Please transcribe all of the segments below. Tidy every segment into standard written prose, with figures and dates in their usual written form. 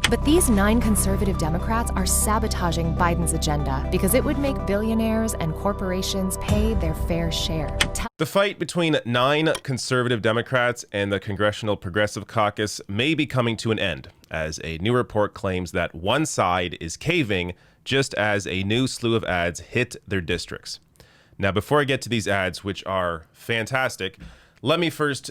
But these 9 conservative Democrats are sabotaging Biden's agenda because it would make billionaires and corporations pay their fair share. The fight between 9 conservative Democrats and the Congressional Progressive Caucus may be coming to an end, as a new report claims that one side is caving just as a new slew of ads hit their districts. Now, before I get to these ads, which are fantastic, let me first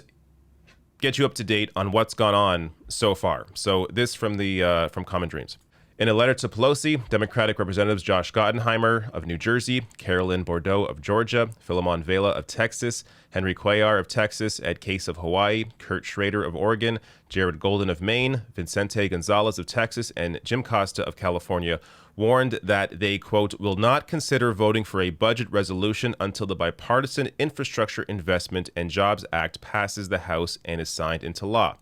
get you up to date on what's gone on so far. So this from Common Dreams. In a letter to Pelosi, Democratic Representatives Josh Gottheimer of New Jersey, Carolyn Bourdeaux of Georgia, Philemon Vela of Texas, Henry Cuellar of Texas, Ed Case of Hawaii, Kurt Schrader of Oregon, Jared Golden of Maine, Vicente Gonzalez of Texas, and Jim Costa of California warned that they, quote, will not consider voting for a budget resolution until the Bipartisan Infrastructure Investment and Jobs Act passes the House and is signed into law.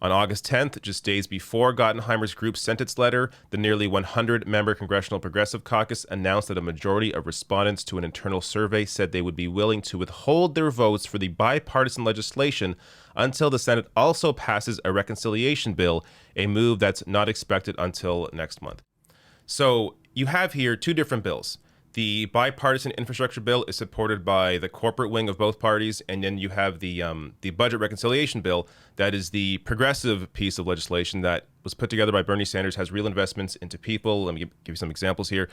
On August 10th, just days before Gottheimer's group sent its letter, the nearly 100-member Congressional Progressive Caucus announced that a majority of respondents to an internal survey said they would be willing to withhold their votes for the bipartisan legislation until the Senate also passes a reconciliation bill, a move that's not expected until next month. So you have here 2 different bills. The bipartisan infrastructure bill is supported by the corporate wing of both parties, and then you have the budget reconciliation bill that is the progressive piece of legislation that was put together by Bernie Sanders, has real investments into people. Let me give you some examples here,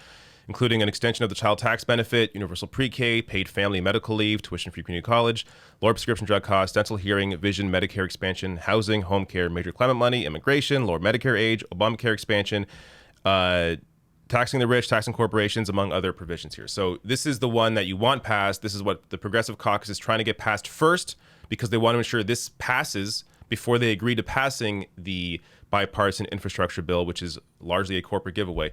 including an extension of the child tax benefit, universal pre-K, paid family medical leave, tuition-free community college, lower prescription drug costs, dental, hearing, vision, Medicare expansion, housing, home care, major climate money, immigration, lower Medicare age, Obamacare expansion, taxing the rich, taxing corporations, among other provisions here. So this is the one that you want passed. This is what the Progressive Caucus is trying to get passed first, because they want to ensure this passes before they agree to passing the bipartisan infrastructure bill, which is largely a corporate giveaway.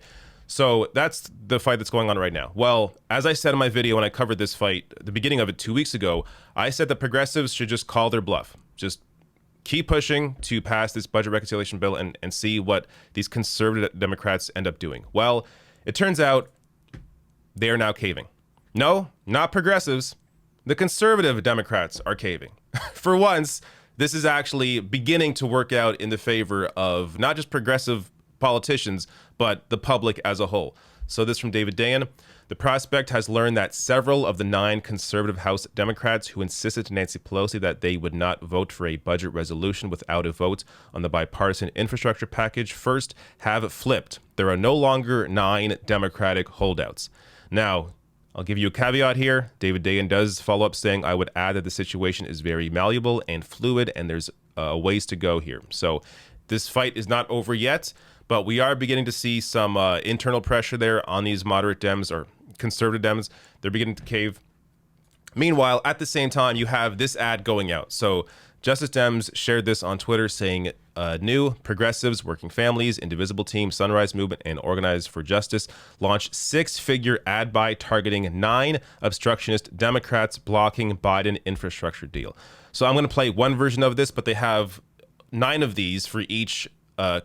So that's the fight that's going on right now. Well, as I said in my video when I covered this fight, the beginning of it 2 weeks ago, I said the progressives should just call their bluff. Just keep pushing to pass this budget reconciliation bill and see what these conservative Democrats end up doing. Well, it turns out they are now caving. No, not progressives. The conservative Democrats are caving. For once, this is actually beginning to work out in the favor of not just progressive politicians, but the public as a whole. So this from David Dayen. The Prospect has learned that several of the 9 conservative House Democrats who insisted to Nancy Pelosi that they would not vote for a budget resolution without a vote on the bipartisan infrastructure package first have flipped. There are no longer 9 Democratic holdouts. Now, I'll give you a caveat here. David Dayen does follow up saying, I would add that the situation is very malleable and fluid, and there's ways to go here. So this fight is not over yet, but we are beginning to see some internal pressure there on these moderate Dems or conservative Dems. They're beginning to cave. Meanwhile, at the same time, you have this ad going out. So Justice Dems shared this on Twitter saying, new progressives, working families, Indivisible Team, Sunrise Movement, and Organize for Justice launch 6-figure ad buy targeting 9 obstructionist Democrats blocking Biden infrastructure deal. So I'm going to play one version of this, but they have 9 of these for each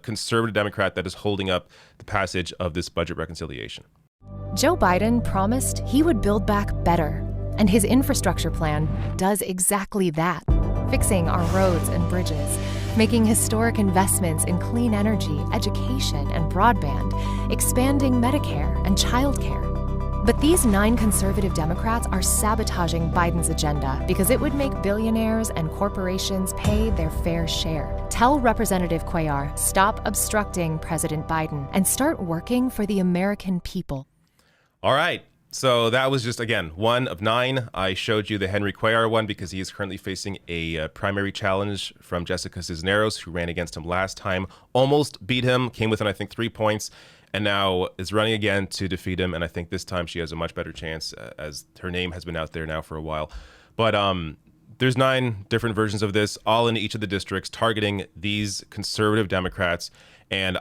conservative Democrat that is holding up the passage of this budget reconciliation. Joe Biden promised he would build back better, and his infrastructure plan does exactly that, fixing our roads and bridges, making historic investments in clean energy, education, and broadband, expanding Medicare and childcare. But these 9 conservative Democrats are sabotaging Biden's agenda because it would make billionaires and corporations pay their fair share. Tell Representative Cuellar, stop obstructing President Biden and start working for the American people. All right. So that was just, again, one of 9. I showed you the Henry Cuellar one because he is currently facing a primary challenge from Jessica Cisneros, who ran against him last time, almost beat him, came within, I think, 3 points, and now is running again to defeat him. And I think this time she has a much better chance, as her name has been out there now for a while. But there's 9 different versions of this, all in each of the districts, targeting these conservative Democrats. And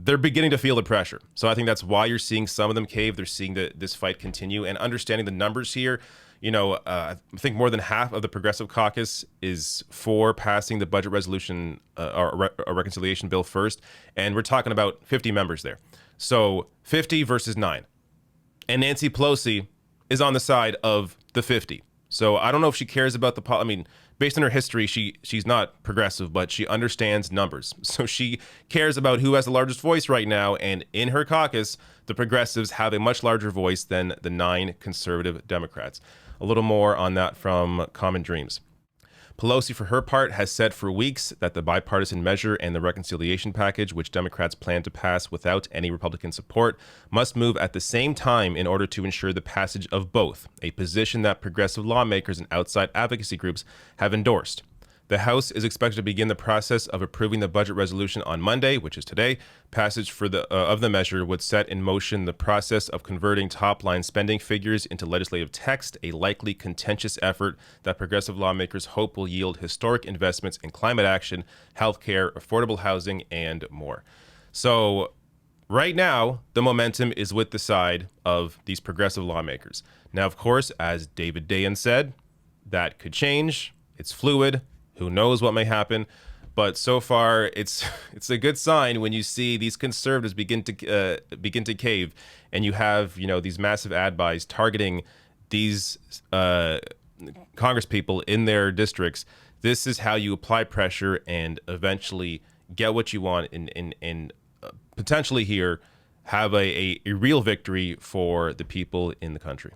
they're beginning to feel the pressure. So I think that's why you're seeing some of them cave. They're seeing this fight continue, and understanding the numbers here. You know, I think more than half of the Progressive Caucus is for passing the budget resolution or a reconciliation bill first. And we're talking about 50 members there. So 50 versus 9. And Nancy Pelosi is on the side of the 50. So I don't know if she cares about based on her history, she's not progressive, but she understands numbers. So she cares about who has the largest voice right now. And in her caucus, the progressives have a much larger voice than the 9 conservative Democrats. A little more on that from Common Dreams. Pelosi, for her part, has said for weeks that the bipartisan measure and the reconciliation package, which Democrats plan to pass without any Republican support, must move at the same time in order to ensure the passage of both, a position that progressive lawmakers and outside advocacy groups have endorsed. The House is expected to begin the process of approving the budget resolution on Monday, which is today. Passage of the measure would set in motion the process of converting top-line spending figures into legislative text, a likely contentious effort that progressive lawmakers hope will yield historic investments in climate action, healthcare, affordable housing, and more. So right now, the momentum is with the side of these progressive lawmakers. Now, of course, as David Dayen said, that could change. It's fluid. Who knows what may happen? But so far, it's a good sign when you see these conservatives begin to cave, and you have these massive ad buys targeting these Congress people in their districts. This is how you apply pressure and eventually get what you want, and potentially here have a real victory for the people in the country.